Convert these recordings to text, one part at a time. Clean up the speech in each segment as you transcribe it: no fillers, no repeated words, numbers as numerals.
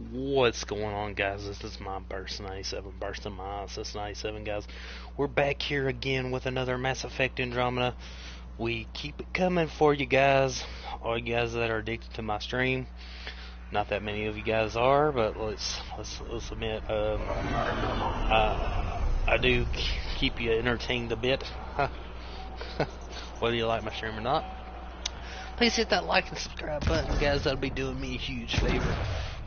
What's going on, guys? This is my Burst 97, bursting my ass. 97, guys. We're back here again with another Mass Effect Andromeda. We keep it coming for you guys, all you guys that are addicted to my stream. Not that many of you guys are, but let's admit, I do keep you entertained a bit, whether you like my stream or not. Please hit that like and subscribe button, guys. That'll be doing me a huge favor.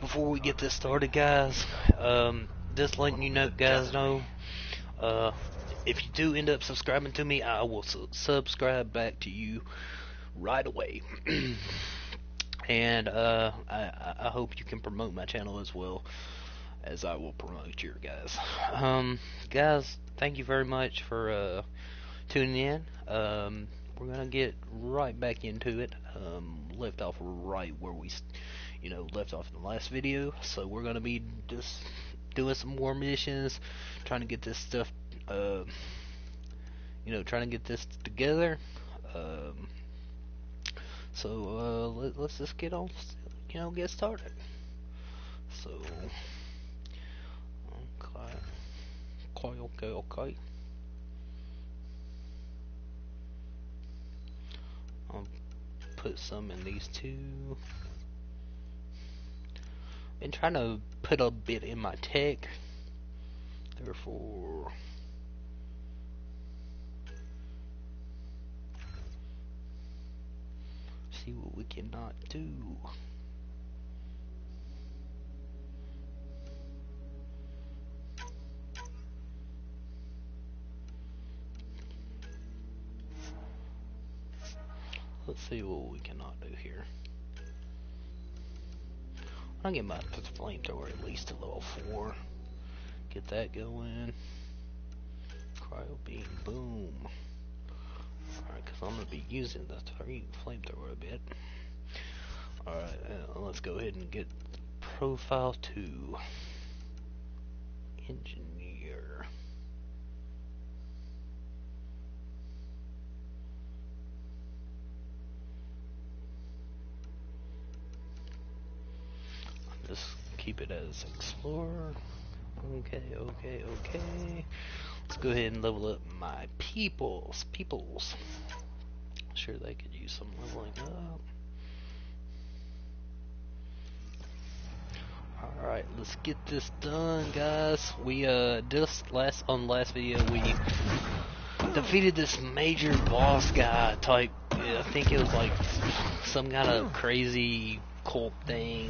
Before we get this started, guys, just letting you know, guys, if you do end up subscribing to me, I will subscribe back to you right away. And I hope you can promote my channel as well as I will promote your guys. Guys, thank you very much for tuning in. We're gonna get right back into it. Left off right where we left off in the last video. So we're gonna be just doing some more missions, trying to get this stuff trying to get this together. Let's just get on, get started. So okay. I'll put some in these two. Been trying to put a bit in my tech, therefore see what we cannot do. Let's see what we cannot do here. I'll get my flamethrower at least to level 4. Get that going. Cryo beam, boom. Alright, because I'm going to be using the flamethrower a bit. Alright, let's go ahead and get profile 2. Engineer. Just keep it as explorer. Okay. Let's go ahead and level up my peoples. Sure, they could use some leveling up. Alright, let's get this done, guys. We just on the last video we defeated this major boss guy type. I think it was like some kind of crazy cult thing.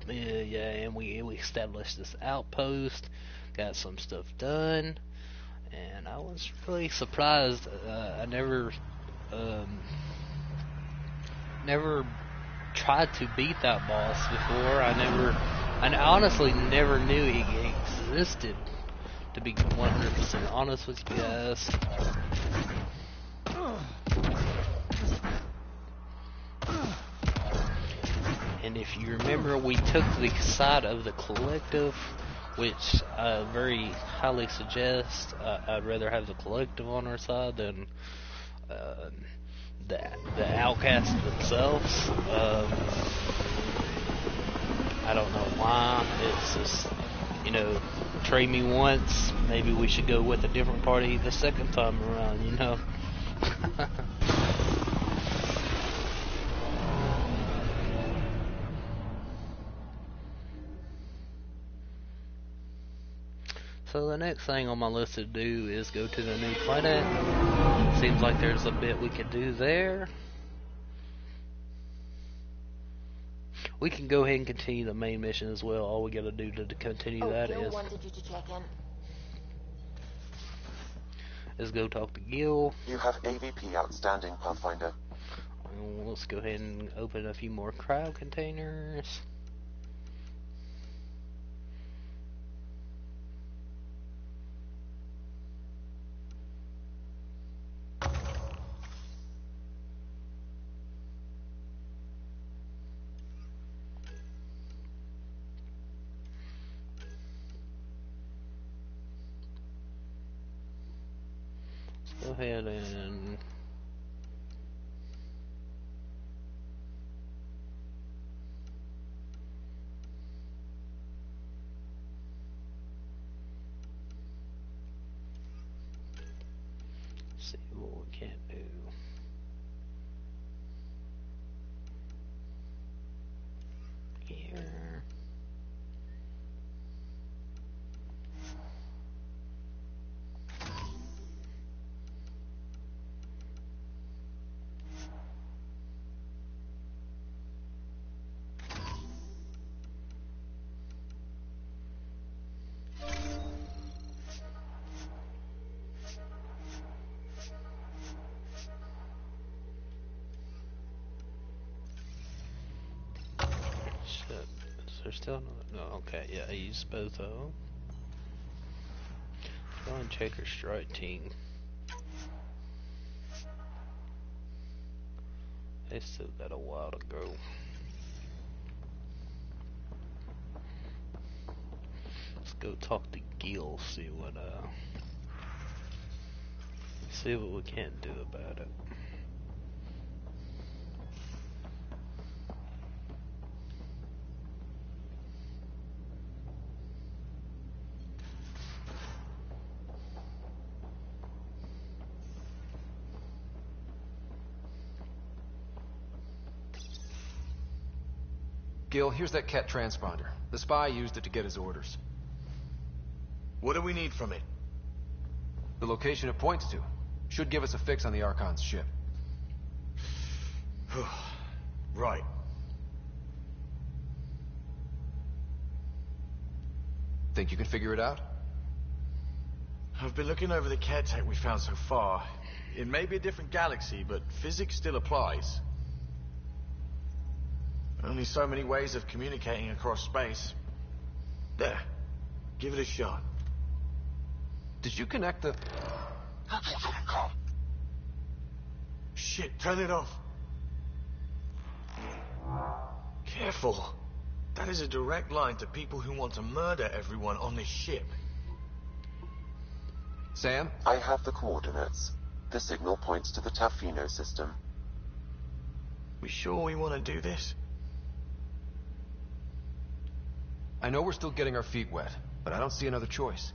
Yeah, and we established this outpost, got some stuff done, and I was really surprised. I never tried to beat that boss before. I honestly never knew he existed, to be 100% honest with you guys. And if you remember, we took the side of the collective, which I very highly suggest. I'd rather have the collective on our side than the outcasts themselves. I don't know why. It's just, trade me once, maybe we should go with a different party the second time around, So the next thing on my list to do is go to the new planet. Seems like there's a bit we could do there. We can go ahead and continue the main mission as well. All we gotta do to continue that is go talk to Gil. You have AVP outstanding, Pathfinder. Let's go ahead and open a few more cryo containers. Go ahead and See what we can do. Here. Shit. Is there still another? No, okay, yeah, I used both of them. Go and check your strike team. They still got a while to go. Let's go talk to Gil, see what we can do about it. Gil, here's that Ket transponder. The spy used it to get his orders. What do we need from it? The location it points to should give us a fix on the Archon's ship. Right. Think you can figure it out? I've been looking over the care tech we found so far. It may be a different galaxy, but physics still applies. Only so many ways of communicating across space. There. Give it a shot. Did you connect the... Shit, turn it off. Careful. That is a direct line to people who want to murder everyone on this ship. Sam? I have the coordinates. The signal points to the Tafino system. We sure we want to do this? I know we're still getting our feet wet, but I don't see another choice.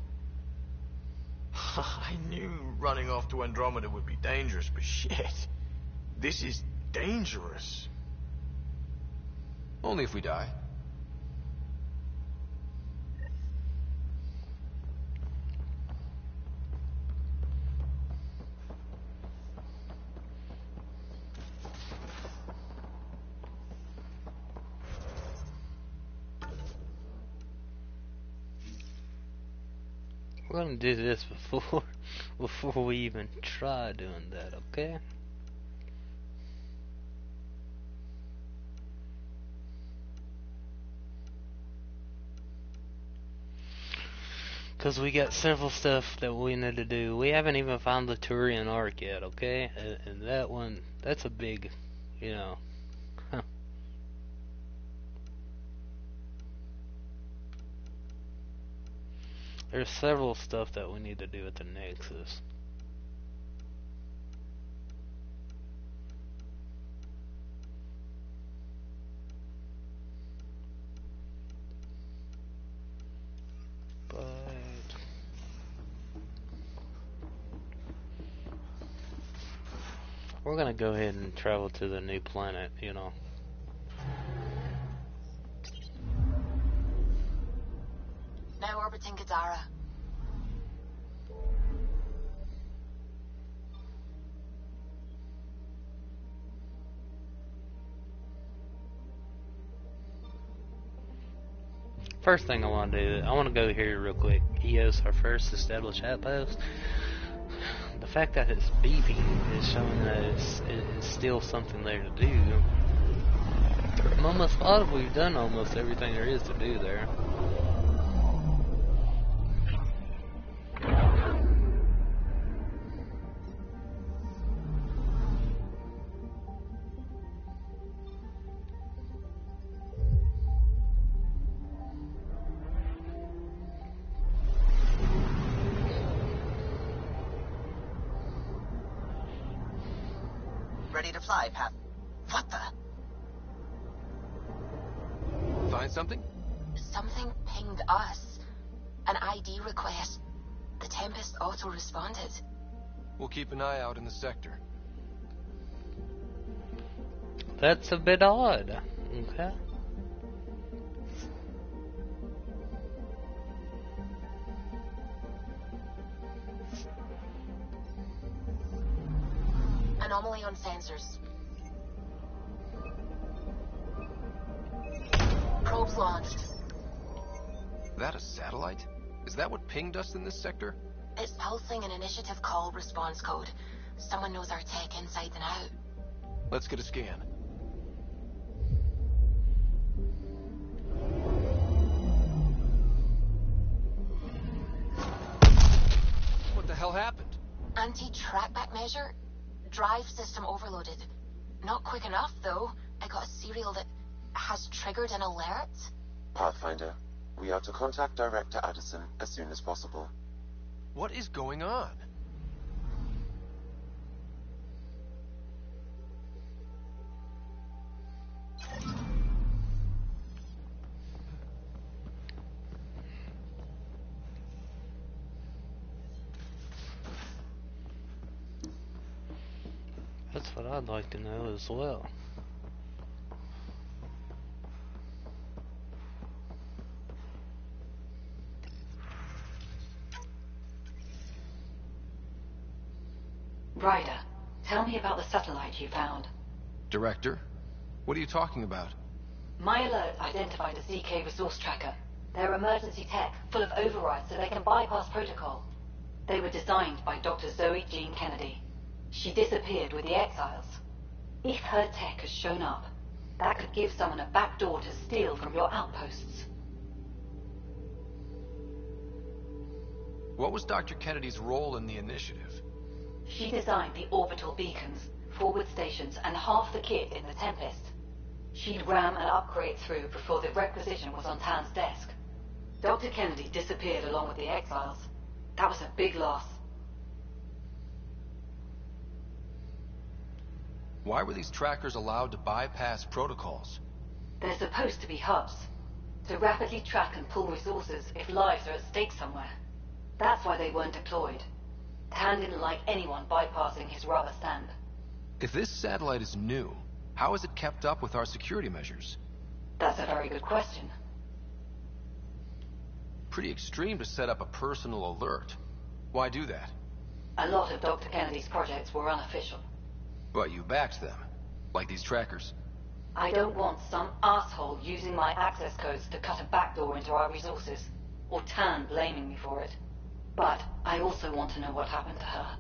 I knew running off to Andromeda would be dangerous, but shit. This is dangerous. Only if we die. We're gonna do this before we even try doing that, okay? Because we got several stuff that we need to do. We haven't even found the Turian Ark yet, okay? And that one, that's a big, you know. There's several stuff that we need to do at the Nexus. But we're gonna go ahead and travel to the new planet, you know. Now orbiting Gadara. First thing I want to do, I want to go here real quick. EOS, our first established outpost. The fact that it's beeping is showing that it's still something there to do. I'm almost positive we've done almost everything there is to do there. Ready to fly, Pat. What the? Find something? Something pinged us. An ID request. The Tempest auto-responded. We'll keep an eye out in the sector. That's a bit odd. Okay. Anomaly on sensors. Probes launched. That a satellite? Is that what pinged us in this sector? It's pulsing an initiative call response code. Someone knows our tech inside and out. Let's get a scan. What the hell happened? Anti-trackback measure? Drive system overloaded. Not quick enough, though. I got a serial that has triggered an alert. Pathfinder, we are to contact Director Addison as soon as possible. What is going on? That's what I'd like to know as well. Ryder, tell me about the satellite you found. Director? What are you talking about? My alert identified a ZK resource tracker. They're emergency tech, full of overrides so they can bypass protocol. They were designed by Dr. Zoe Jean Kennedy. She disappeared with the Exiles. If her tech has shown up, that could give someone a backdoor to steal from your outposts. What was Dr. Kennedy's role in the initiative? She designed the orbital beacons, forward stations, and half the kit in the Tempest. She'd ram an upgrade through before the requisition was on Tan's desk. Dr. Kennedy disappeared along with the Exiles. That was a big loss. Why were these trackers allowed to bypass protocols? They're supposed to be hubs, to rapidly track and pull resources if lives are at stake somewhere. That's why they weren't deployed. Tan didn't like anyone bypassing his rubber stamp. If this satellite is new, how is it kept up with our security measures? That's a very good question. Pretty extreme to set up a personal alert. Why do that? A lot of Dr. Kennedy's projects were unofficial. But you backed them, like these trackers. I don't want some asshole using my access codes to cut a backdoor into our resources, or Tan blaming me for it. But I also want to know what happened to her.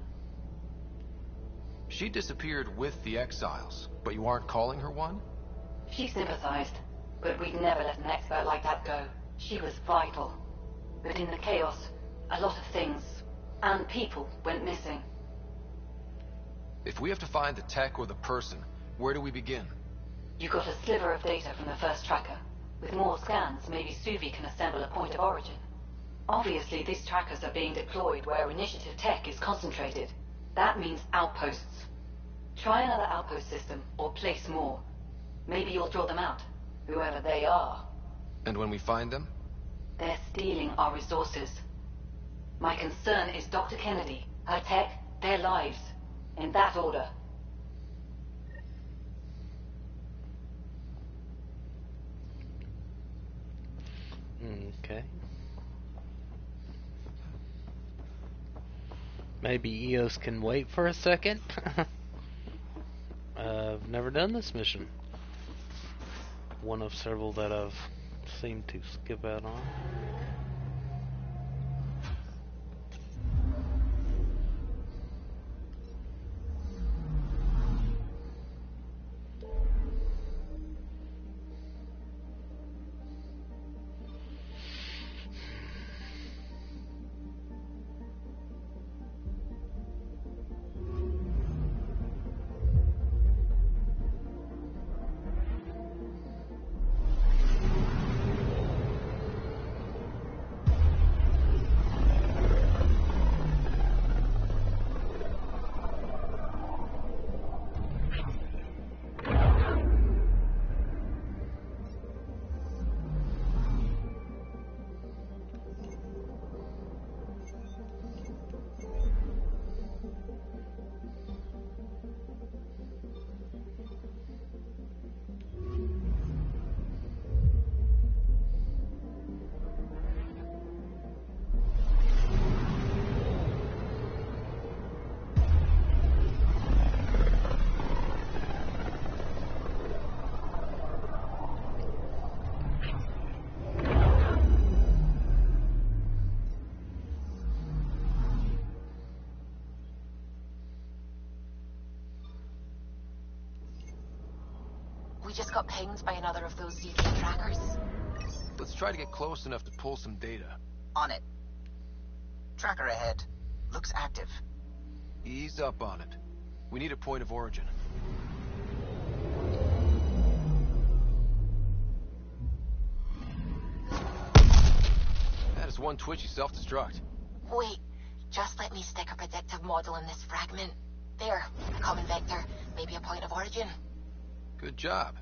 She disappeared with the Exiles, but you aren't calling her one? She sympathized, but we'd never let an expert like that go. She was vital. But in the chaos, a lot of things, and people, went missing. If we have to find the tech or the person, where do we begin? You got a sliver of data from the first tracker. With more scans, maybe Suvi can assemble a point of origin. Obviously, these trackers are being deployed where initiative tech is concentrated. That means outposts. Try another outpost system, or place more. Maybe you'll draw them out, whoever they are. And when we find them? They're stealing our resources. My concern is Dr. Kennedy, her tech, their lives. In that order. Okay. Maybe EOS can wait for a second. I've never done this mission. One of several that I've seemed to skip out on. We just got pinged by another of those ZK trackers. Let's try to get close enough to pull some data. On it. Tracker ahead. Looks active. Ease up on it. We need a point of origin. That is one twitchy self-destruct. Wait, just let me stick a predictive model in this fragment. There, a common vector, maybe a point of origin. Good job.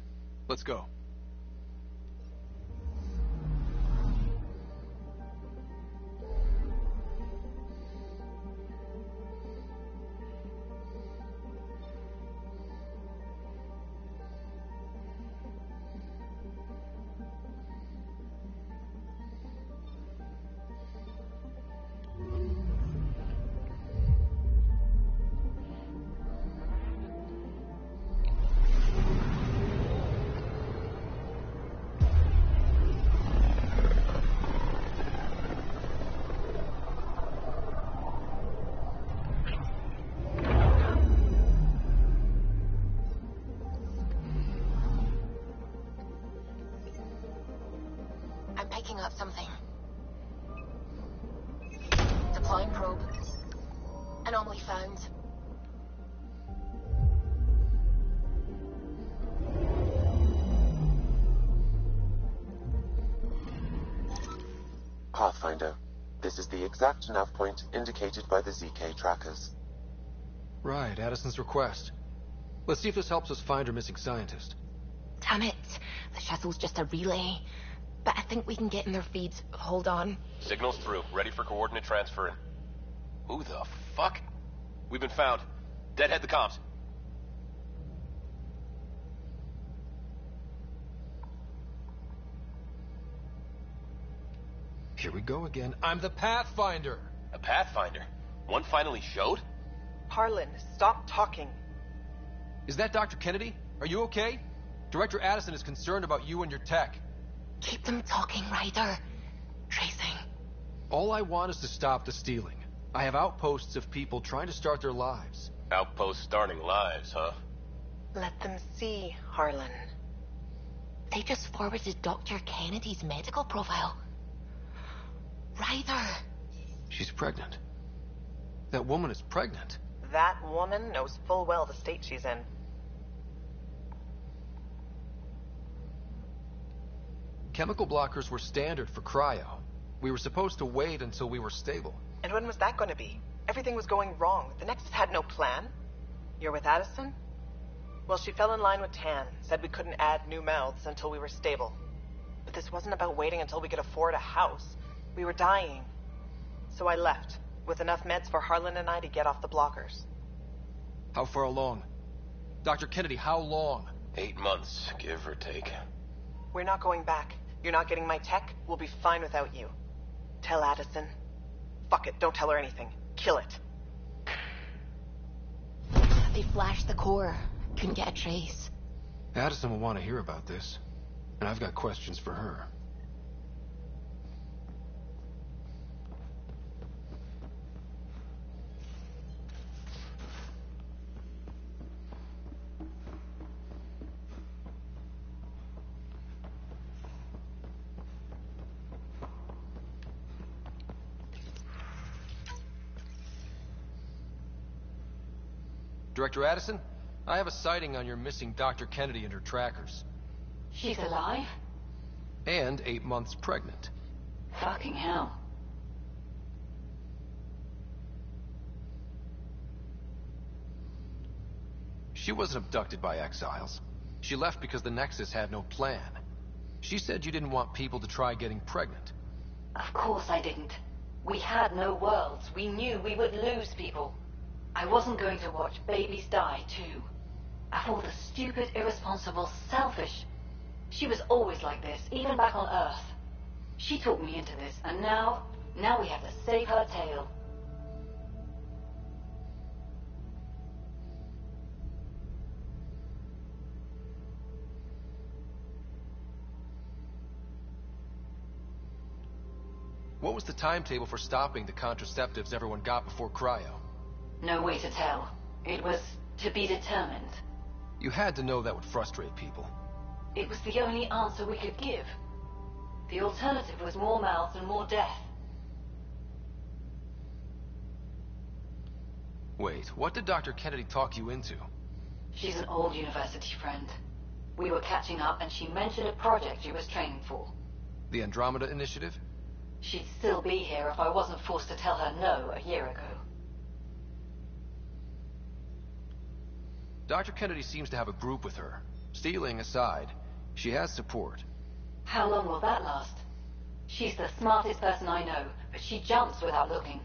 Let's go. I'm picking up something. Deploying probe. Anomaly found. Pathfinder, this is the exact nav point indicated by the ZK trackers. Right, Addison's request. Let's see if this helps us find her missing scientist. Damn it. The shuttle's just a relay. But I think we can get in their feeds. Hold on. Signal's through. Ready for coordinate transfer. Who the fuck? We've been found. Deadhead the comms. Here we go again. I'm the Pathfinder! A Pathfinder? One finally showed? Harlan, stop talking. Is that Dr. Kennedy? Are you okay? Director Addison is concerned about you and your tech. Keep them talking, Ryder. Tracing. All I want is to stop the stealing. I have outposts of people trying to start their lives. Outpost starting lives, huh? Let them see, Harlan. They just forwarded Dr. Kennedy's medical profile. Ryder. She's pregnant. That woman is pregnant. That woman knows full well the state she's in. Chemical blockers were standard for cryo. We were supposed to wait until we were stable. And when was that going to be? Everything was going wrong. The Nexus had no plan. You're with Addison? Well, she fell in line with Tan, said we couldn't add new mouths until we were stable. But this wasn't about waiting until we could afford a house. We were dying. So I left, with enough meds for Harlan and I to get off the blockers. How far along? Dr. Kennedy, how long? 8 months, give or take. We're not going back. You're not getting my tech. We'll be fine without you. Tell Addison. Fuck it, don't tell her anything. Kill it. They flashed the core. Couldn't get a trace. Addison will want to hear about this. And I've got questions for her. Director Addison, I have a sighting on your missing Dr. Kennedy and her trackers. She's alive? And 8 months pregnant. Fucking hell. She wasn't abducted by exiles. She left because the Nexus had no plan. She said you didn't want people to try getting pregnant. Of course I didn't. We had no worlds. We knew we would lose people. I wasn't going to watch babies die, too. I thought the stupid, irresponsible, selfish. She was always like this, even back on Earth. She talked me into this, and now we have to save her tail. What was the timetable for stopping the contraceptives everyone got before cryo? No way to tell. It was to be determined. You had to know that would frustrate people. It was the only answer we could give. The alternative was more mouths and more death. Wait, what did Dr. Kennedy talk you into? She's an old university friend. We were catching up and she mentioned a project she was training for. The Andromeda Initiative? She'd still be here if I wasn't forced to tell her no a year ago. Dr. Kennedy seems to have a group with her. Stealing aside, she has support. How long will that last? She's the smartest person I know, but she jumps without looking.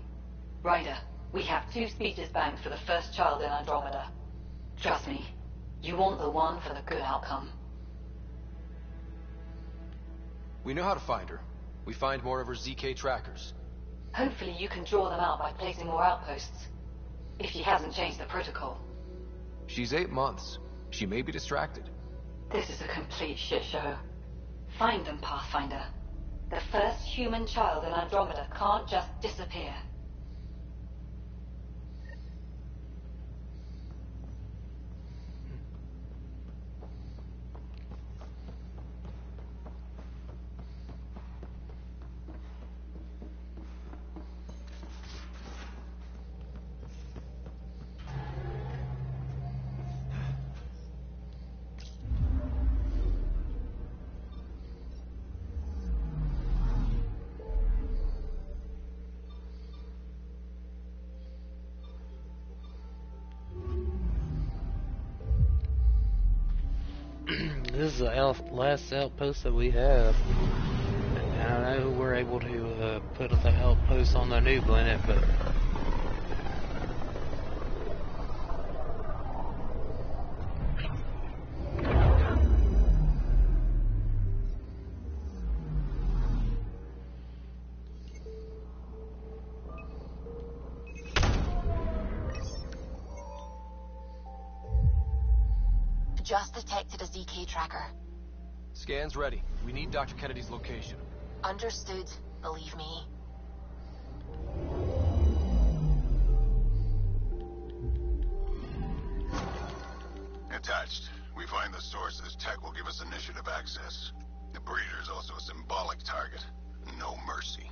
Ryder, we have 2 speeches banked for the first child in Andromeda. Trust me, you want the one for the good outcome. We know how to find her. We find more of her ZK trackers. Hopefully you can draw them out by placing more outposts. If she hasn't changed the protocol. She's 8 months. She may be distracted. This is a complete shit show. Find them, Pathfinder. The first human child in Andromeda can't just disappear. This is the last outpost that we have. And I know we're able to put the outpost on the new planet, but Just detected a ZK tracker. Scan's ready. We need Dr. Kennedy's location. Understood, believe me. Attached. We find the sources. Tech will give us initiative access. The breeder is also a symbolic target. No mercy.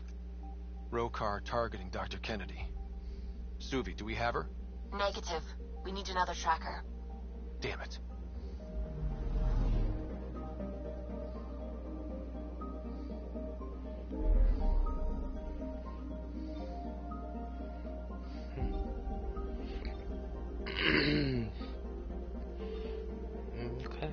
Rokar targeting Dr. Kennedy. Suvi, do we have her? Negative. We need another tracker. Damn it. okay.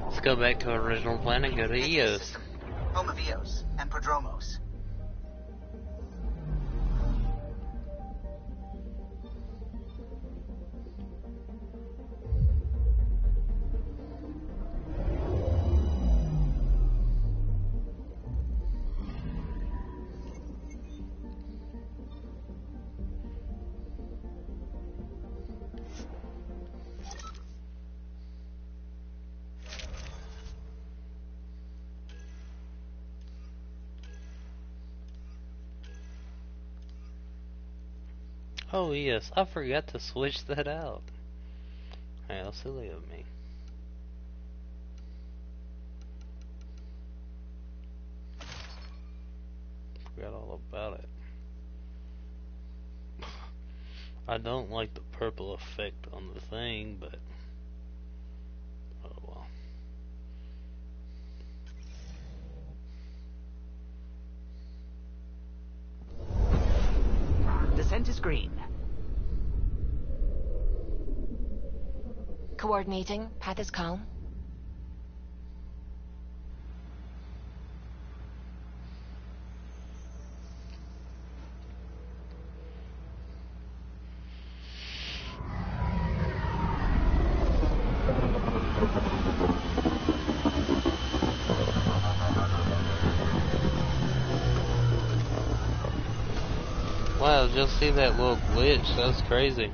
Let's go back to our original plan and go to Eos. System. Home of Eos and Prodromos. Oh yes, I forgot to switch that out. How silly of me. Forgot all about it. I don't like the purple effect on the thing, but oh well. Descent is green. Coordinating. Path is calm. Wow, just see that little glitch. That's crazy.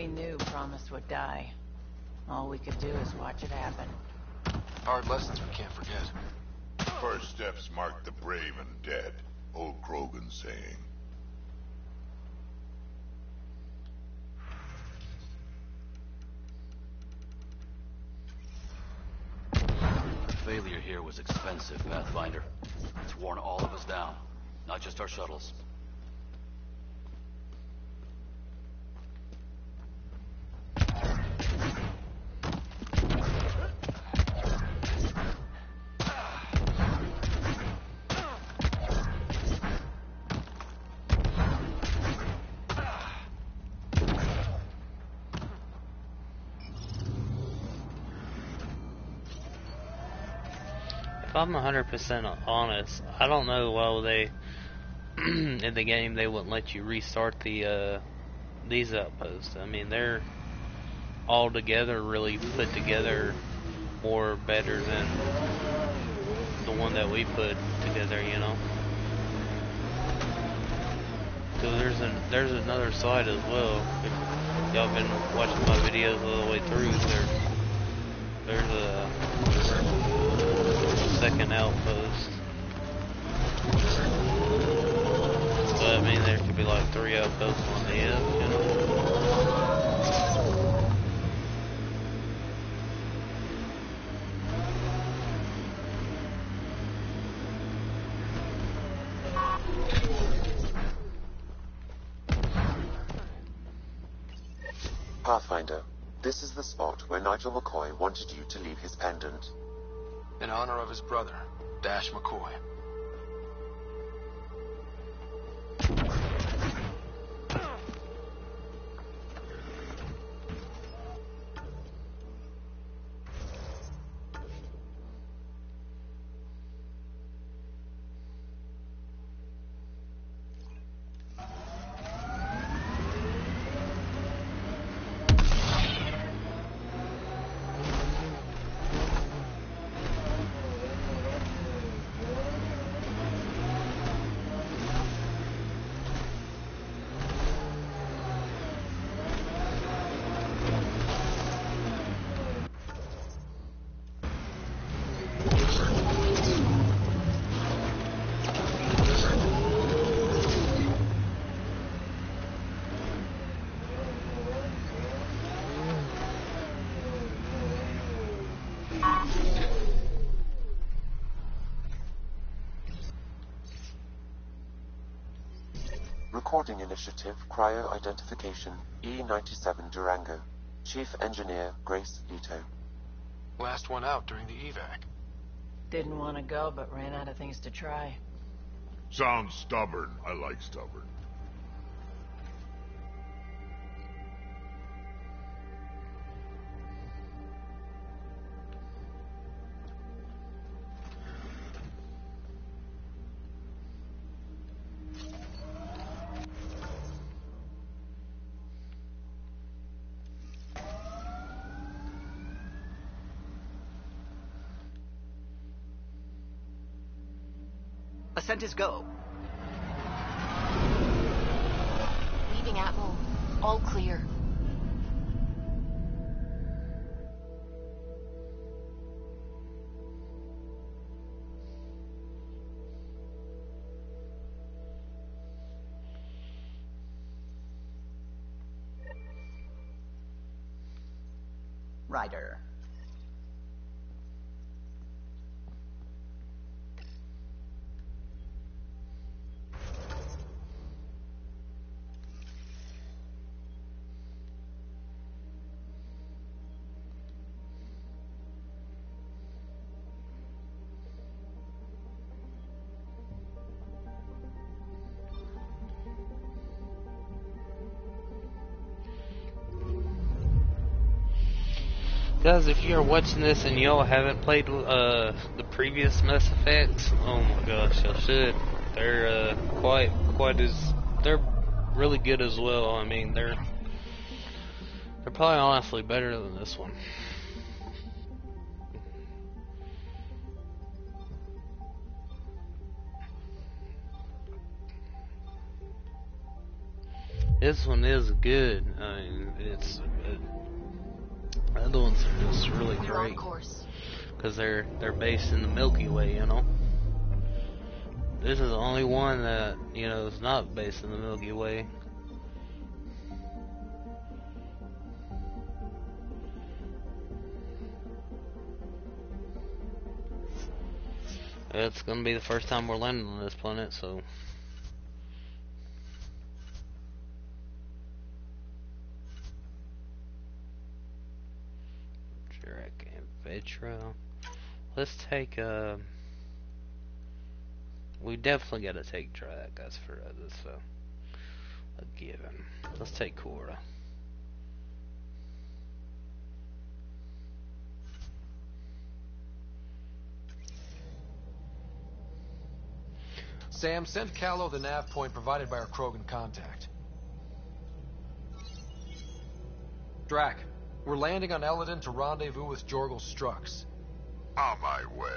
we knew Promise would die. All we could do is watch it happen. Hard lessons we can't forget. First steps mark the brave and dead. Old Krogan saying. Failure here was expensive, Pathfinder. It's worn all of us down, not just our shuttles. If I'm 100% honest, I don't know why they in the game they wouldn't let you restart these outposts. I mean, they're all together really put together more better than the one that we put together, you know. So there's another side as well. If y'all been watching my videos all the way through, there's a second outpost. So I mean, there could be like 3 outposts on the end, you know. Pathfinder, this is the spot where Nigel McCoy wanted you to leave his pendant. In honor of his brother, Dash McCoy. Recording Initiative Cryo Identification E97 Durango. Chief Engineer Grace Leto. Last one out during the evac. Didn't want to go, but ran out of things to try. Sounds stubborn. I like stubborn. Ascent is go. Leaving Atmo. All clear. Ryder. Guys, if you're watching this and y'all haven't played the previous Mass Effects, oh my gosh, y'all should. They're they're really good as well. I mean, they're probably honestly better than this one. This one is good. I mean, it's the other ones are just really We're on great course. because they're based in the Milky Way, you know. This is the only one that is not based in the Milky Way. It's gonna be the first time we're landing on this planet, so. Drac and Vitro. Let's take we definitely gotta take Drac, that's for others, so a given. Let's take Cora. Sam, send Callow the nav point provided by our Krogan contact. Drac, we're landing on Eladon to rendezvous with Jorgel Strux. On my way.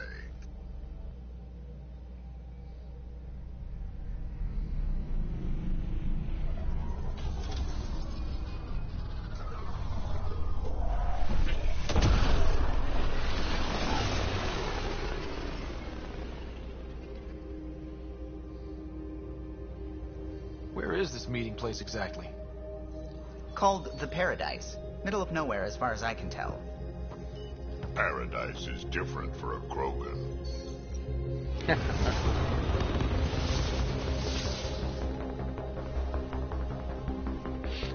Where is this meeting place exactly? Called the Paradise. Middle of nowhere as far as I can tell. Paradise is different for a Krogan.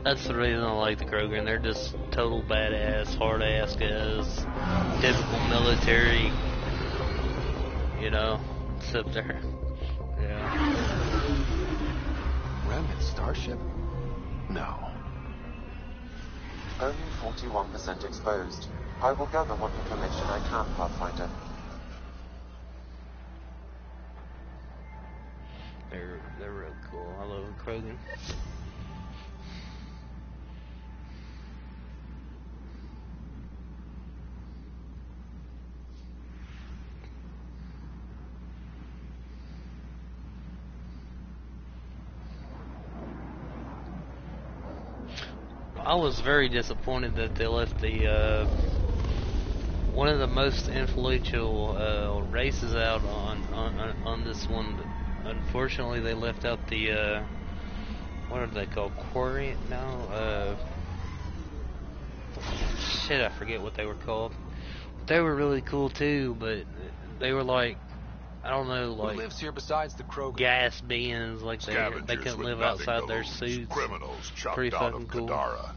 That's the reason I like the Krogan. They're just total badass, hard-ass guys. Typical military, except they're, Remnant starship? No. Only 41% exposed. I will gather what information I can, Pathfinder. They're real cool. I love the Krogan. I was very disappointed that they left the one of the most influential races out on this one. Unfortunately, they left out the what are they called? Quarian? No. Shit, I forget what they were called. They were really cool too, but they were like, I don't know, like who lives here besides the Krogan? gas beings, like they Scavengers couldn't with live nothing outside to their lose. suits. Criminals chopped Pretty out fucking of cool. Kadara.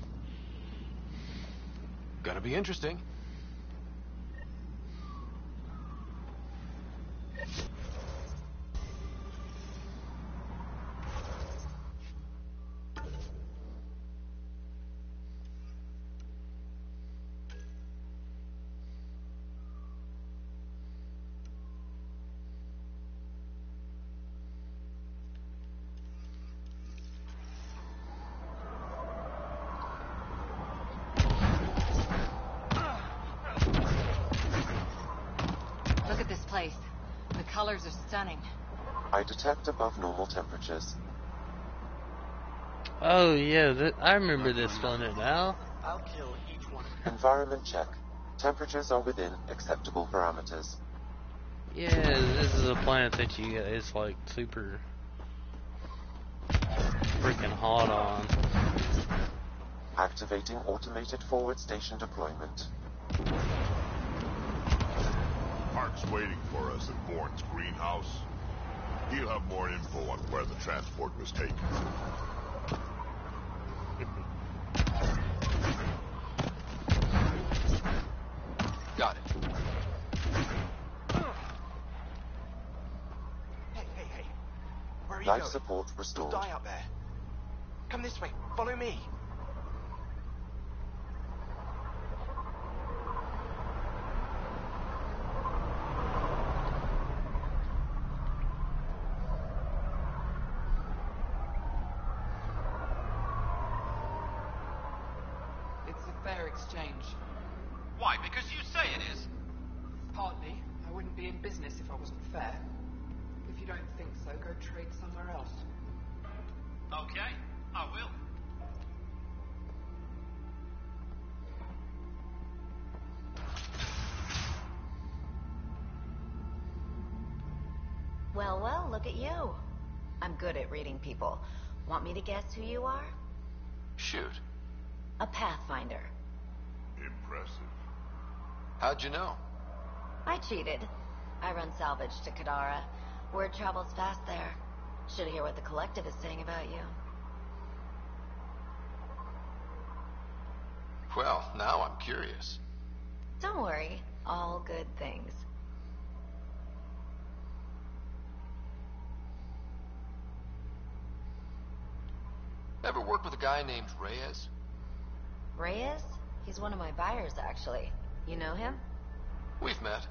Gonna be interesting. Look at this place. The colors are stunning. I detect above normal temperatures. Oh yeah, I remember this planet now. I'll kill each one. Environment check. Temperatures are within acceptable parameters. Yeah, this is a planet that it's like super freaking hot on. Activating automated forward station deployment. Park's waiting for us at Bourne's greenhouse. He'll have more info on where the transport was taken. Got it. Hey. Where are you Life going? support You'll restored. die up there. Come this way. Follow me. It's a fair exchange. Why? Because you say it is. Partly. I wouldn't be in business if I wasn't fair. If you don't think so, go trade somewhere else. Okay, I will. Well, well, look at you. I'm good at reading people. Want me to guess who you are? Shoot. A Pathfinder. Impressive. How'd you know? I cheated. I run salvage to Kadara. Word travels fast there. Should hear what the collective is saying about you. Well, now I'm curious. Don't worry. All good things. Ever work with a guy named Reyes? Reyes? He's one of my buyers, actually. You know him? We've met.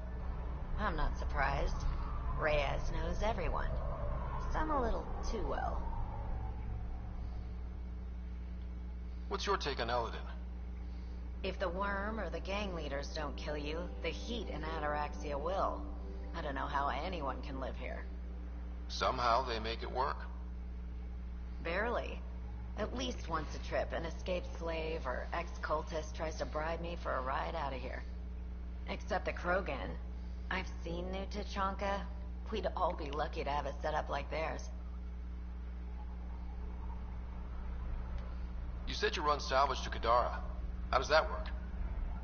I'm not surprised. Reyes knows everyone. Some a little too well. What's your take on Eladin? If the worm or the gang leaders don't kill you, the heat in Ataraxia will. I don't know how anyone can live here. Somehow they make it work. Barely. At least once a trip, an escaped slave or ex-cultist tries to bribe me for a ride out of here. Except the Krogan. I've seen New Tachanka. We'd all be lucky to have a setup like theirs. You said you run salvage to Kadara. How does that work?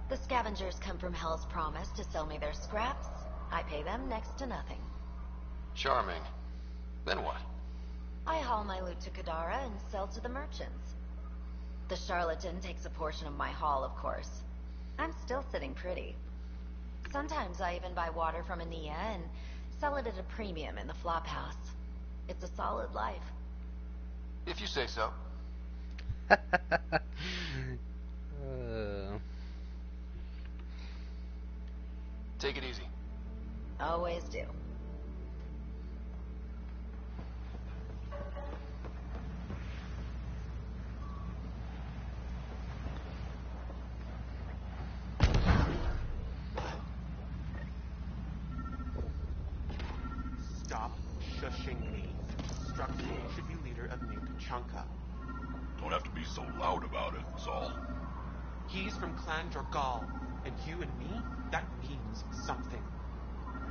The scavengers come from Hell's Promise to sell me their scraps. I pay them next to nothing. Charming. Then what? I haul my loot to Kadara and sell to the merchants. The charlatan takes a portion of my haul, of course. I'm still sitting pretty. Sometimes I even buy water from Ania and sell it at a premium in the flop house. It's a solid life. If you say so. Take it easy. Always do. Stop shushing me. Structure should be leader of New Tachanka. Don't have to be so loud about it, Saul. He's from Clan Jorgal, and you and me, that means something.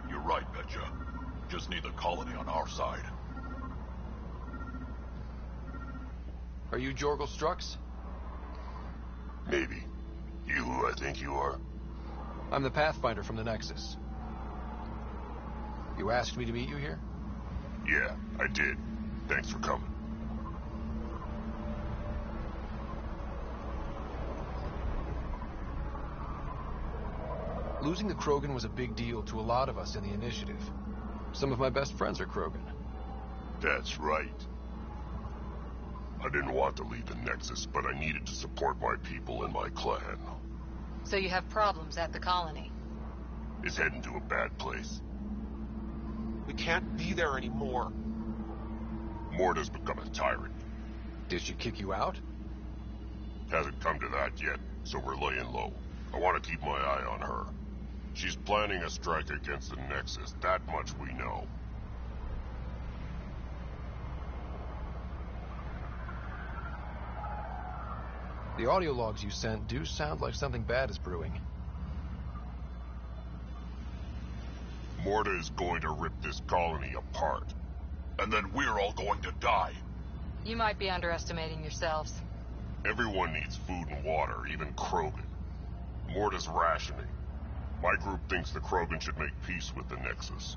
You're right, Betcha. Just need the colony on our side. Are you Jorgal Strux? Maybe. You who I think you are? I'm the Pathfinder from the Nexus. You asked me to meet you here? Yeah, I did. Thanks for coming. Losing the Krogan was a big deal to a lot of us in the initiative. Some of my best friends are Krogan. That's right. I didn't want to leave the Nexus, but I needed to support my people and my clan. So you have problems at the colony? It's heading to a bad place. We can't be there anymore. Morta's become a tyrant. Did she kick you out? Hasn't come to that yet, so we're laying low. I want to keep my eye on her. She's planning a strike against the Nexus, that much we know. The audio logs you sent do sound like something bad is brewing. Morta is going to rip this colony apart. And then we're all going to die. You might be underestimating yourselves. Everyone needs food and water, even Krogan. Morta's rationing. My group thinks the Krogan should make peace with the Nexus.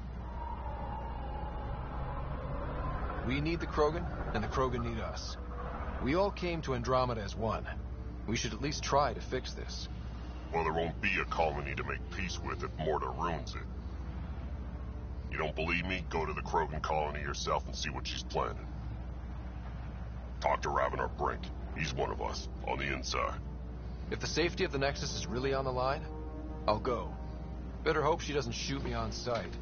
We need the Krogan, and the Krogan need us. We all came to Andromeda as one. We should at least try to fix this. Well, there won't be a colony to make peace with if Morta ruins it. You don't believe me? Go to the Krogan colony yourself and see what she's planning. Talk to Ravenar Brink. He's one of us, on the inside. If the safety of the Nexus is really on the line, I'll go. Better hope she doesn't shoot me on sight.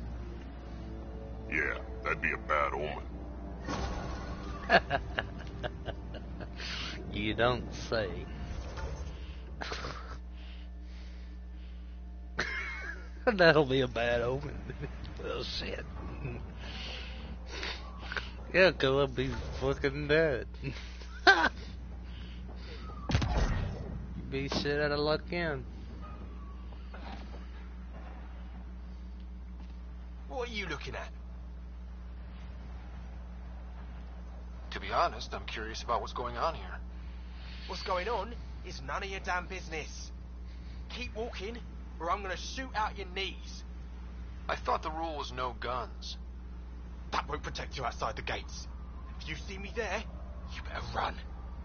Yeah, that'd be a bad omen. You don't say. That'll be a bad omen. Oh shit. Yeah, go up, be fucking dead. Be shit out of luck again. What are you looking at? honest, I'm curious about what's going on here. What's going on is none of your damn business. Keep walking, or I'm gonna shoot out your knees. I thought the rule was no guns. That won't protect you outside the gates. If you see me there, you better run.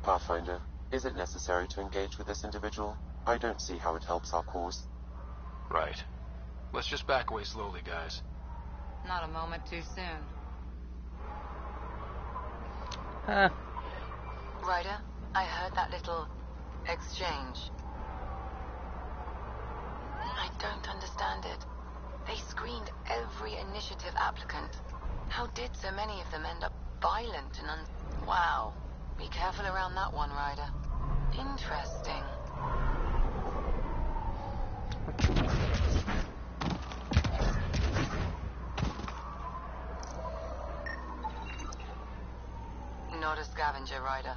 Pathfinder, is it necessary to engage with this individual? I don't see how it helps our cause. Right. Let's just back away slowly, guys. Not a moment too soon. Huh. Ryder, I heard that little exchange. I don't understand it. They screened every initiative applicant. How did so many of them end up violent and Wow. Be careful around that one, Ryder. Interesting. Not a scavenger, Ryder.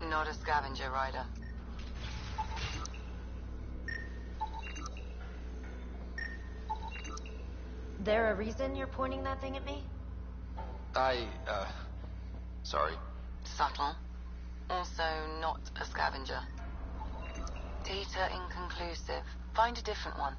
Not a scavenger, Ryder. There a reason you're pointing that thing at me? Sorry. Subtle. Also not a scavenger. Data inconclusive. Find a different one.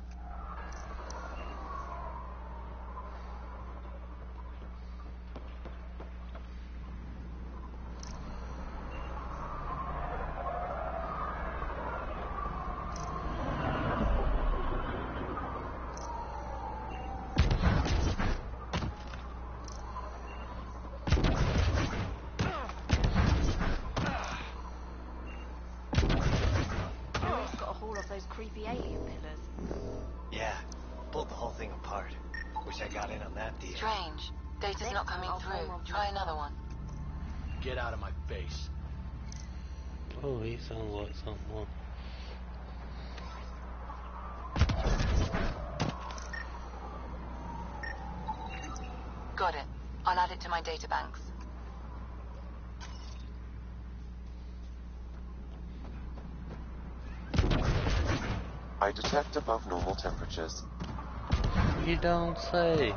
Creepy alien pillars. Yeah, pulled the whole thing apart. Wish I got in on that deal. Strange. Data's not coming through. Try another one. Get out of my face. Oh, he sounds like someone. Got it. I'll add it to my data banks. I detect above normal temperatures. You don't say.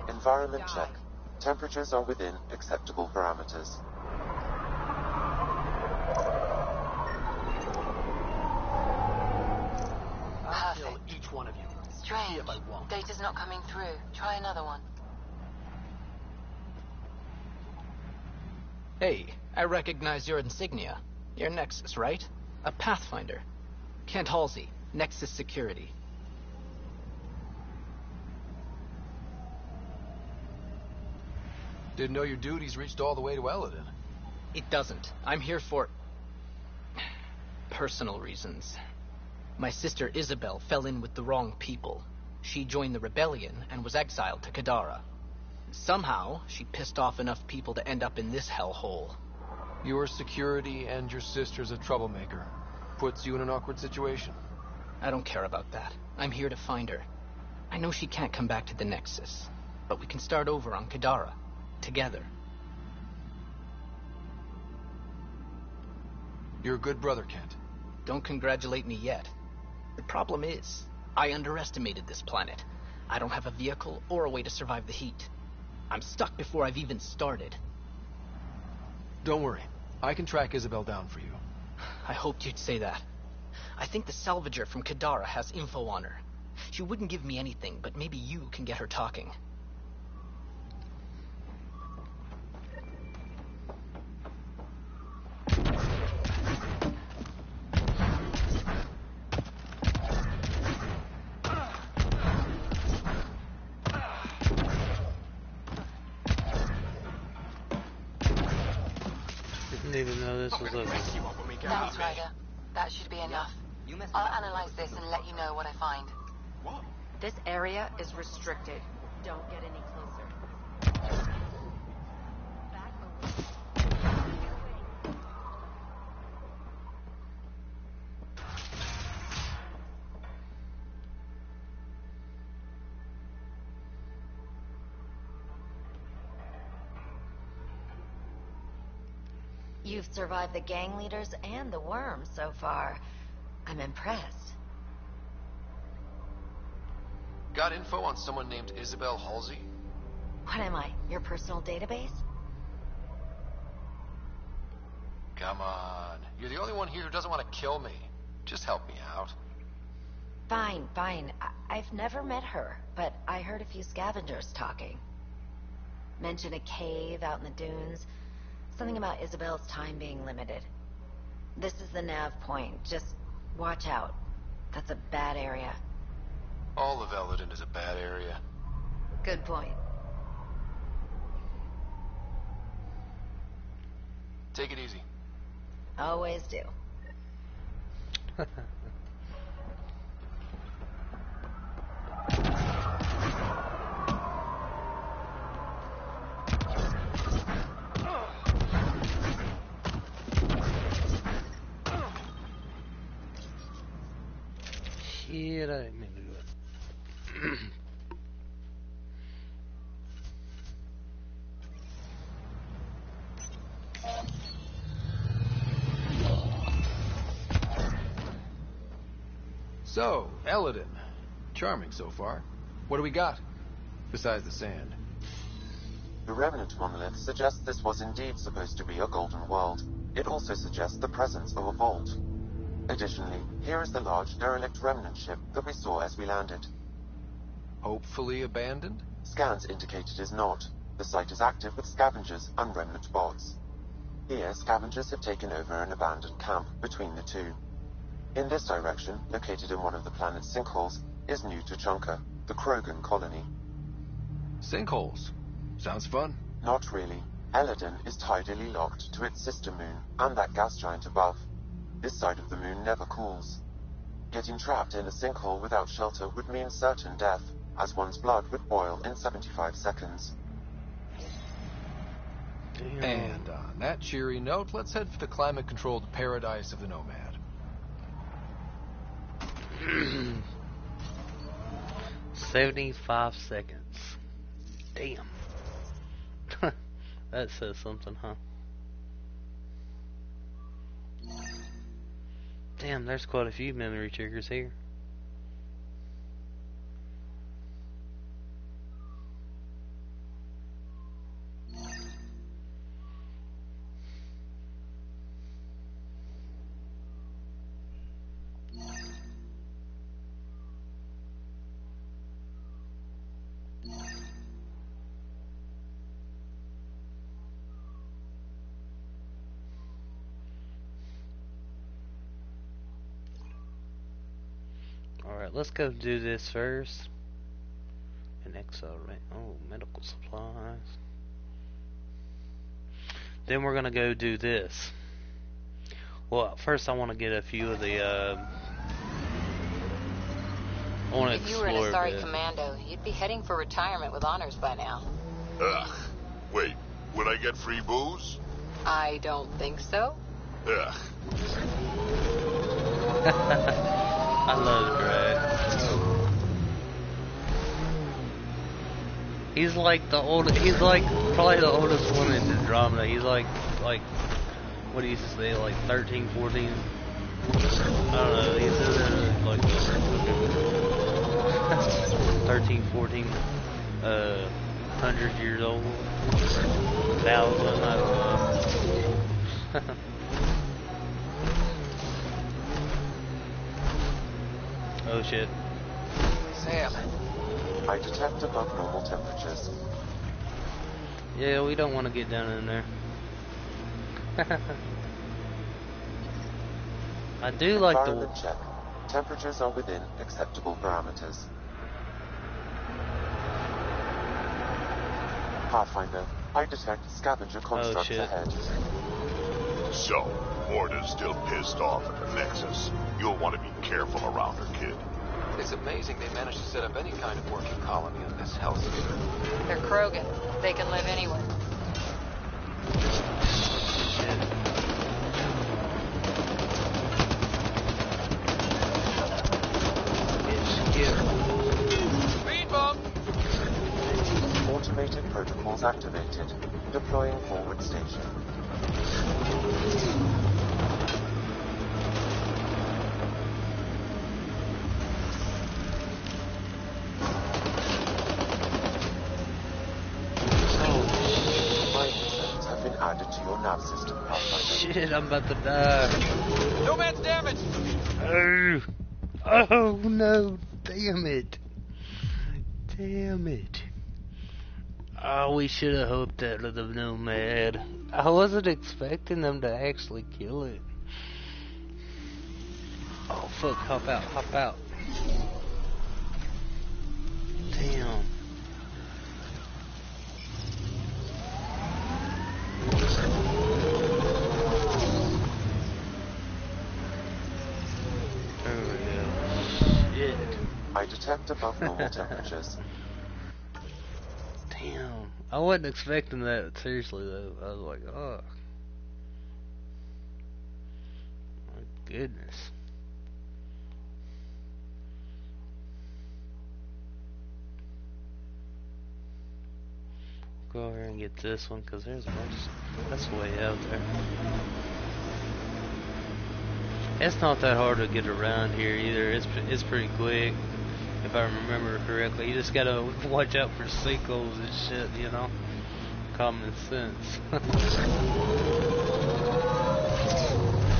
Environment check. Temperatures are within acceptable parameters. I'll kill each one of you. Strange. See if I won't. Data's not coming through. Try another one. Hey, I recognize your insignia. You're Nexus, right? A Pathfinder. Kent Halsey, Nexus Security. Didn't know your duties reached all the way to Eladin. It doesn't. I'm here for personal reasons. My sister Isabel fell in with the wrong people. She joined the rebellion and was exiled to Kadara. Somehow, she pissed off enough people to end up in this hellhole. Your security and your sister's a troublemaker. Puts you in an awkward situation. I don't care about that. I'm here to find her. I know she can't come back to the Nexus, but we can start over on Kadara. Together. You're a good brother, Kent. Don't congratulate me yet. The problem is, I underestimated this planet. I don't have a vehicle or a way to survive the heat. I'm stuck before I've even started. Don't worry. I can track Isabel down for you. I hoped you'd say that. I think the salvager from Kadara has info on her. She wouldn't give me anything, but maybe you can get her talking. Didn't even know this was open. Thanks, Ryder. That should be enough. I'll analyze this and let you know what I find. What? This area is restricted. Don't get any closer. Back away. You've survived the gang leaders and the worms so far. I'm impressed. Got info on someone named Isabel Halsey? What am I, your personal database? Come on. You're the only one here who doesn't want to kill me. Just help me out. Fine, fine. I've never met her, but I heard a few scavengers talking. Mention a cave out in the dunes. Something about Isabel's time being limited. This is the nav point. Just watch out. That's a bad area. All of Eldon is a bad area. Good point. Take it easy. Always do. Shit, I didn't mean to do it. So, Eldon. Charming so far. What do we got? Besides the sand. The remnant monolith suggests this was indeed supposed to be a golden world. It also suggests the presence of a vault. Additionally, here is the large derelict remnant ship that we saw as we landed. Hopefully abandoned? Scans indicate it is not. The site is active with scavengers and remnant bots. Here, scavengers have taken over an abandoned camp between the two. In this direction, located in one of the planet's sinkholes, is New Tuchanka, the Krogan colony. Sinkholes? Sounds fun. Not really. Eldon is tidally locked to its sister moon and that gas giant above. This side of the moon never cools. Getting trapped in a sinkhole without shelter would mean certain death, as one's blood would boil in 75 seconds. Damn. And on that cheery note, let's head for the climate-controlled paradise of the Nomad. 75 seconds. Damn. That says something, huh? Damn, there's quite a few memory triggers here. Alright, let's go do this first. An accelerate. Oh, medical supplies. Then we're gonna go do this. Well, first I want to get a few of the, I want to If you were an explore a Asari bit. commando, you'd be heading for retirement with honors by now. Ugh. Wait, would I get free booze? I don't think so. Ugh. I love Drag. He's like the old. He's like probably the oldest one in Andromeda. He's like, what do you say, like 13, 14? I don't know. He's like 13, 14, 100 years old, 1,000. I don't know. Oh shit. Sam. I detect above normal temperatures. Yeah, we don't want to get down in there. I do like the... Environment check. Temperatures are within acceptable parameters. Pathfinder, I detect scavenger constructs ahead. So, Morta's still pissed off at the Nexus. You'll want to be careful around her, kid. It's amazing they managed to set up any kind of working colony on this hellscape. They're Krogan. They can live anywhere. Speed bump! Automated protocols activated. Deploying forward station. Have been added to your nav system, Pathfinder. Shit, I'm about to die. No man's damage! Oh no, damn it. Damn it. Oh, we should have hoped out of the Nomad. I wasn't expecting them to actually kill it. Oh fuck, hop out, hop out. Damn. There we go. Shit. I detect above normal temperatures. Damn. I wasn't expecting that, seriously though. I was like, oh. My goodness. Go over here and get this one, because there's a bunch. That's way out there. It's not that hard to get around here either. It's pretty quick, if I remember correctly. You just gotta watch out for sinkholes and shit, you know? Common sense.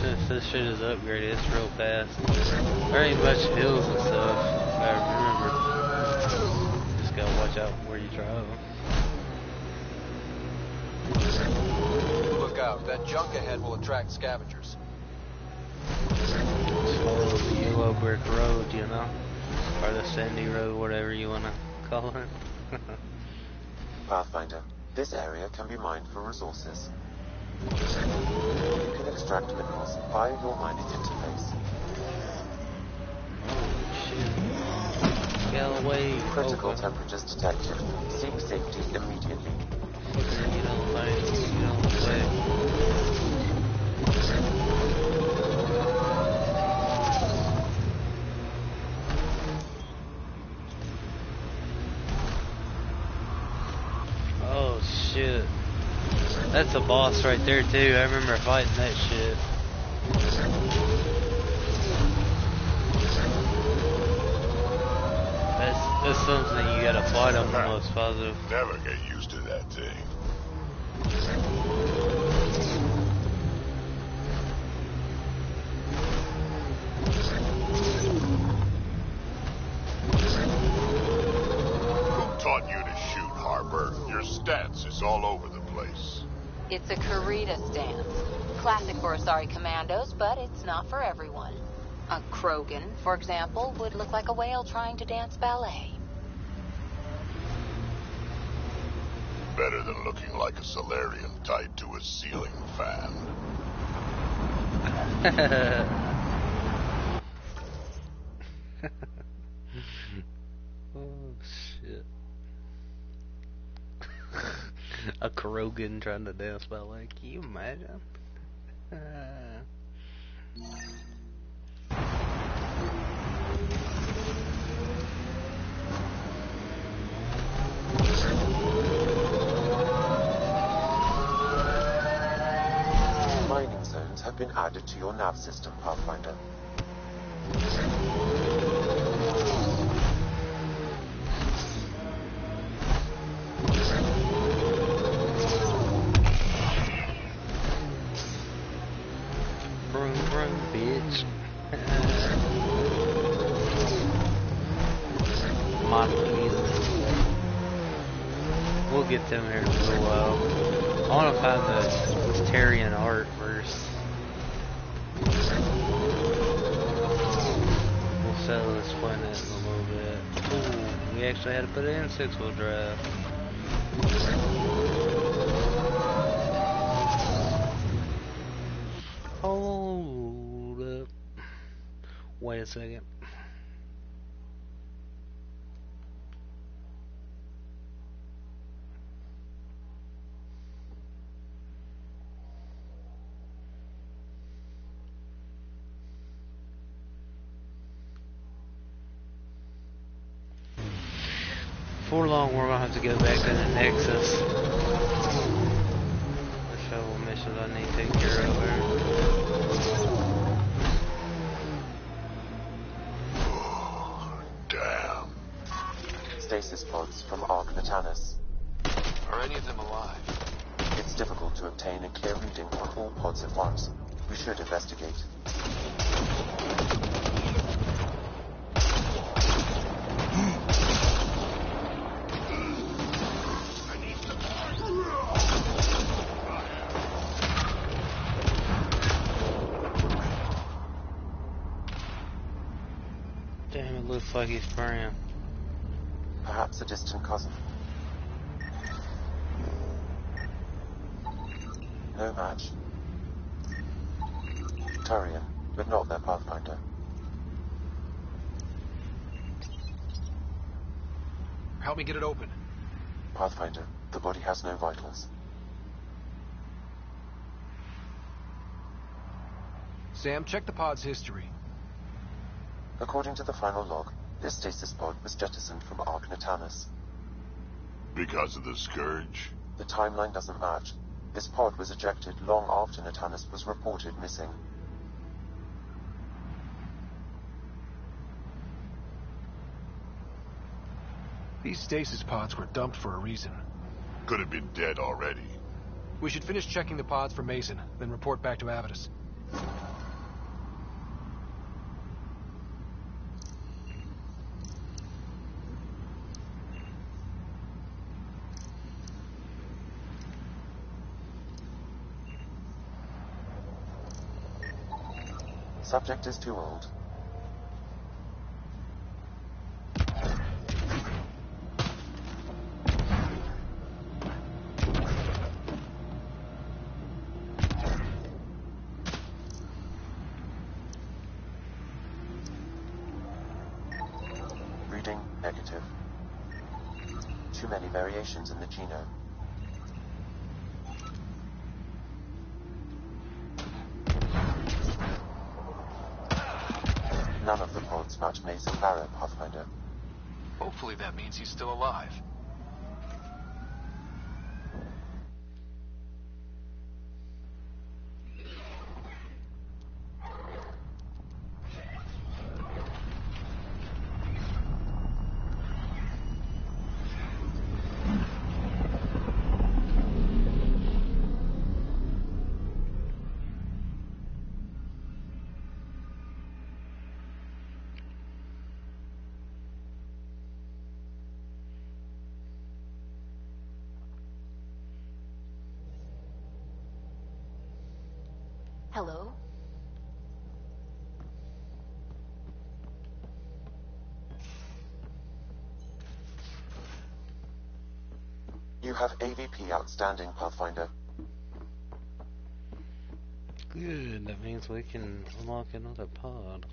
Since this shit is upgraded, it's real fast. There ain't much hills and stuff, if I remember. Just gotta watch out where you drive. Look out, that junk ahead will attract scavengers. Just follow the yellow brick road, you know? Or the sandy road, whatever you wanna call it. Pathfinder, this area can be mined for resources. You can extract minerals via your mining interface. Galloway. Critical temperatures detected. Seek safety immediately. You don't play. You don't play. Oh shit. That's a boss right there too. I remember fighting that shit. That's something you gotta fight on the most positive. Never get used to that thing. Who taught you to shoot, Harper? Your stance is all over the place. It's a Karita stance. Classic for Asari commandos, but it's not for everyone. A Krogan, for example, would look like a whale trying to dance ballet. Better than looking like a Solarian tied to a ceiling fan. Oh shit. A Krogan trying to dance ballet. Can you imagine? Mining zones have been added to your nav system, Pathfinder. Vroom vroom, bitch. We'll get them here in a little while. I want to find the Tarian art first. We'll settle this planet in a little bit. Ooh, we actually had to put it in 6-wheel drive. Hold up. Wait a second. Before long, we're gonna have to go back to the Nexus. couple missions I need to take care of here. Damn. Stasis pods from Ark Natanus. Are any of them alive? It's difficult to obtain a clear reading on all pods at once. We should investigate. Damn, it looks like he's praying. Perhaps a distant cousin. No match. Turian, but not their Pathfinder. Help me get it open. Pathfinder, the body has no vitals. Sam, check the pod's history. According to the final log, this stasis pod was jettisoned from Ark Natanus. Because of the Scourge? The timeline doesn't match. This pod was ejected long after Natanus was reported missing. These stasis pods were dumped for a reason. Could have been dead already. We should finish checking the pods for Mason, then report back to Avidus. Subject is too old. Reading negative. Too many variations in the genome. None of the pods match Mason Barrett, Pathfinder. Hopefully that means he's still alive. Hello? You have AVP outstanding, Pathfinder. Good, that means we can unlock another pod.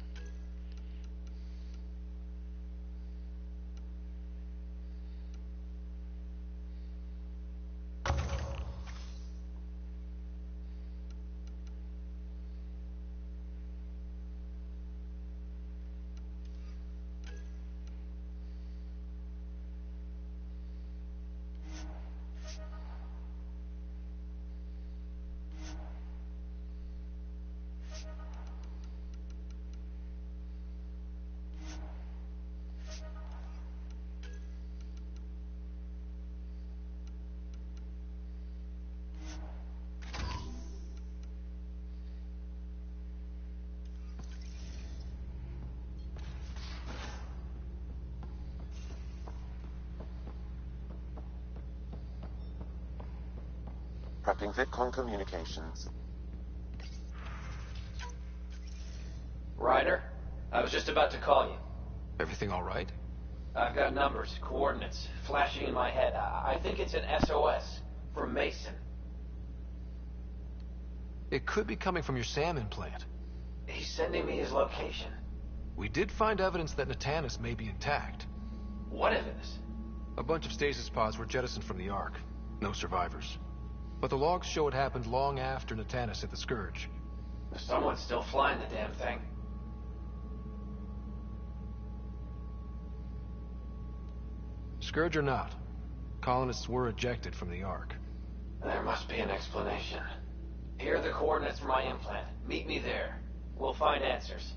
Prepping VidCon communications. Ryder, I was just about to call you. Everything all right? I've got numbers, coordinates, flashing in my head. I think it's an SOS from Mason. It could be coming from your salmon plant. He's sending me his location. We did find evidence that Natanus may be intact. What evidence? A bunch of stasis pods were jettisoned from the Ark. No survivors. But the logs show it happened long after Natanus hit the Scourge. Someone's still flying the damn thing. Scourge or not, colonists were ejected from the Ark. There must be an explanation. Here are the coordinates for my implant. Meet me there. We'll find answers.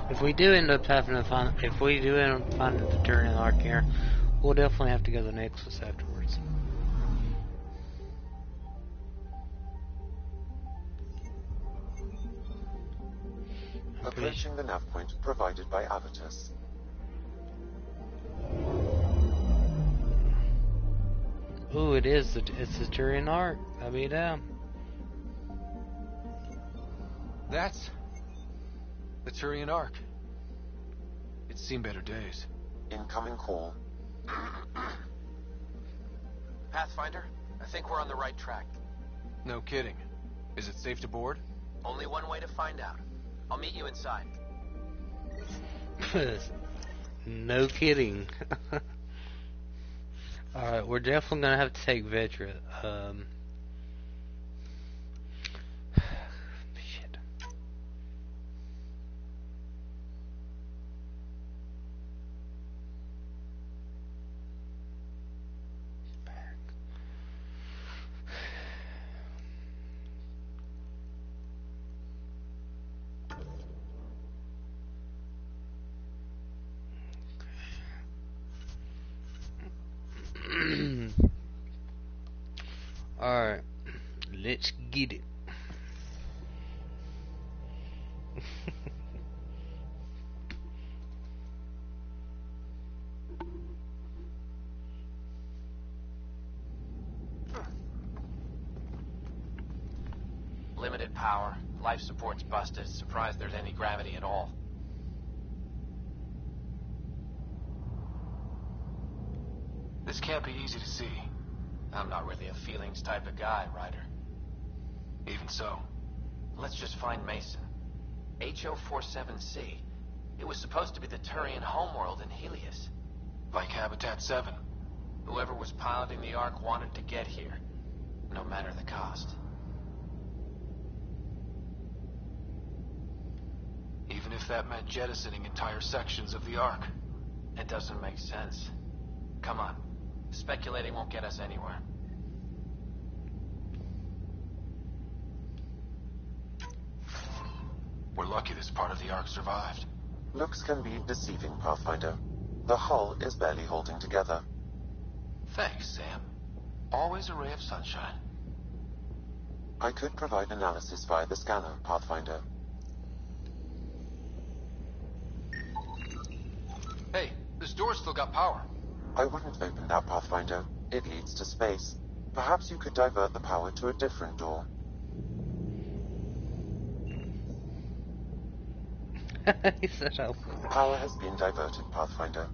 If we do end up having to find, if we do end up finding the Turian Ark here, we'll definitely have to go to the Nexus afterwards. Approaching the nav point provided by Avitus. Ooh, it's the Turian Ark. I'll be down. That's the Turian Ark. It's seen better days. Incoming call. Pathfinder, I think we're on the right track. No kidding. Is it safe to board? Only one way to find out. I'll meet you inside. No kidding. Alright, we're definitely gonna have to take Vetra. Shit. Alright, let's get it. Limited power. Life support's busted. Surprised there's any gravity at all. This can't be easy to see. I'm not really a feelings type of guy, Ryder. Even so. Let's just find Mason. HO47C. It was supposed to be the Turian homeworld in Helios. Like Habitat 7. Whoever was piloting the Ark wanted to get here, no matter the cost. Even if that meant jettisoning entire sections of the Ark. It doesn't make sense. Come on. Speculating won't get us anywhere. We're lucky this part of the Ark survived. Looks can be deceiving, Pathfinder. The hull is barely holding together. Thanks, Sam. Always a ray of sunshine. I could provide analysis via the scanner, Pathfinder. Hey, this door's still got power. I wouldn't open that, Pathfinder. It leads to space. Perhaps you could divert the power to a different door. He said, "Oh." Power has been diverted, Pathfinder.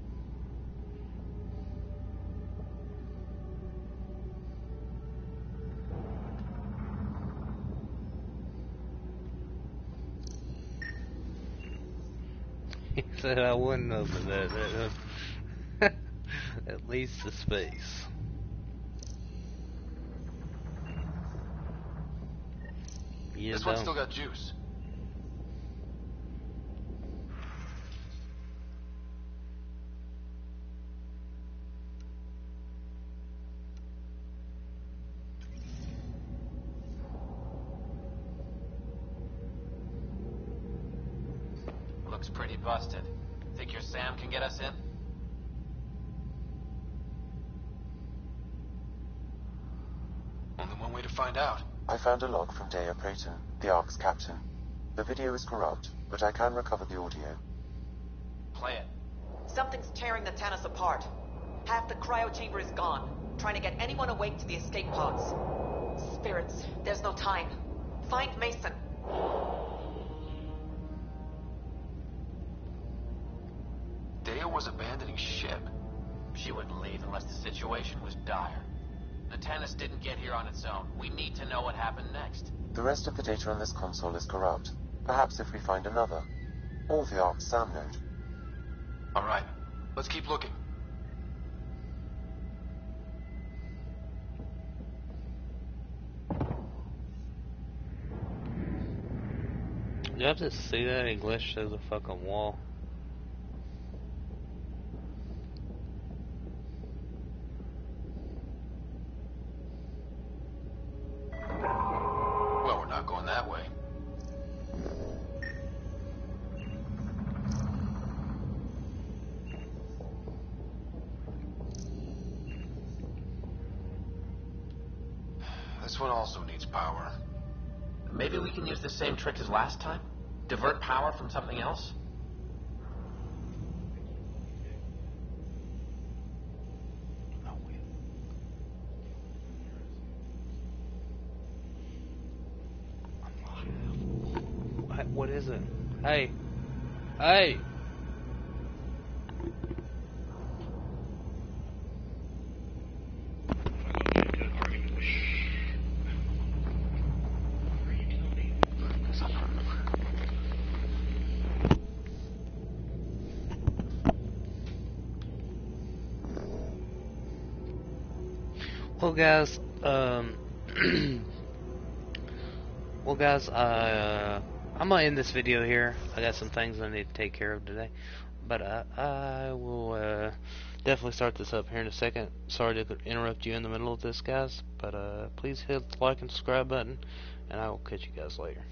He said I wouldn't open that. At least the space. You This don't. one's still got juice. Looks pretty busted. Think your Sam can get us in? find out? I found a log from Dea Prayton, the Ark's captain. The video is corrupt, but I can recover the audio. Play it. Something's tearing the Tannis apart. Half the cryo chamber is gone, trying to get anyone awake to the escape pods. Spirits, there's no time. Find Mason. Dea was abandoning ship. She wouldn't leave unless the situation was dire. The Tannis didn't get here on its own. We need to know what happened next. The rest of the data on this console is corrupt. Perhaps if we find another. Or the Ark's SAM node. Alright, let's keep looking. You have to see that he glitched through the fucking wall. Well, we're not going that way. This one also needs power. Maybe we can use the same trick as last time? Divert power from something else? What is it? Hey! Hey! Well, guys, I'm gonna end this video here. I got some things I need to take care of today, but I will definitely start this up here in a second. Sorry to interrupt you in the middle of this, guys, but please hit the like and subscribe button, and I will catch you guys later.